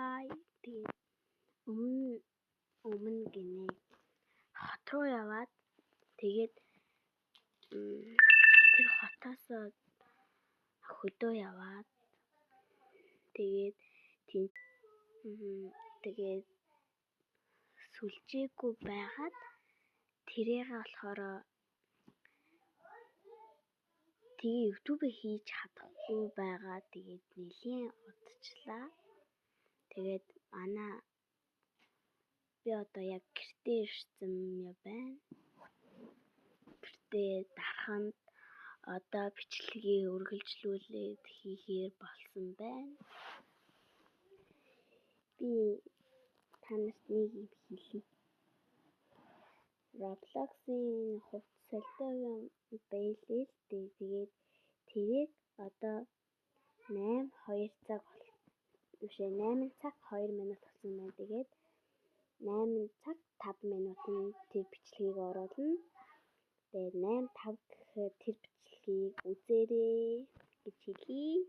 хай. Тэгээд өмнө гинэ хот руу яваад тэгээд тэр хотоос хөдөө яваад тэгээд сүлжээгүй байгаад тэрийг болохоор тэгээ YouTube хийж чадахгүй байгаа. Тэгээд нэлийн удажлаа. Тэгээд би одоо яг гэртээ ирсэн юм байна. Гэртээ дараханд одоо бичлэгийг үргэлжлүүлээд хийхээр болсон байна. Би танарт нэг юм хэлье. Roblox-ийн хувьд солиотой байлээ л дээ. Тэгээд тэрийг одоо 8 цаг 2 минут болсон байна. Тэгээд 8 цаг 5 минутанд тэр бичлэгийг оруулна. Тэгээд 8:05 гэхээр тэр бичлэгийг үзээрэй гэж хэлье.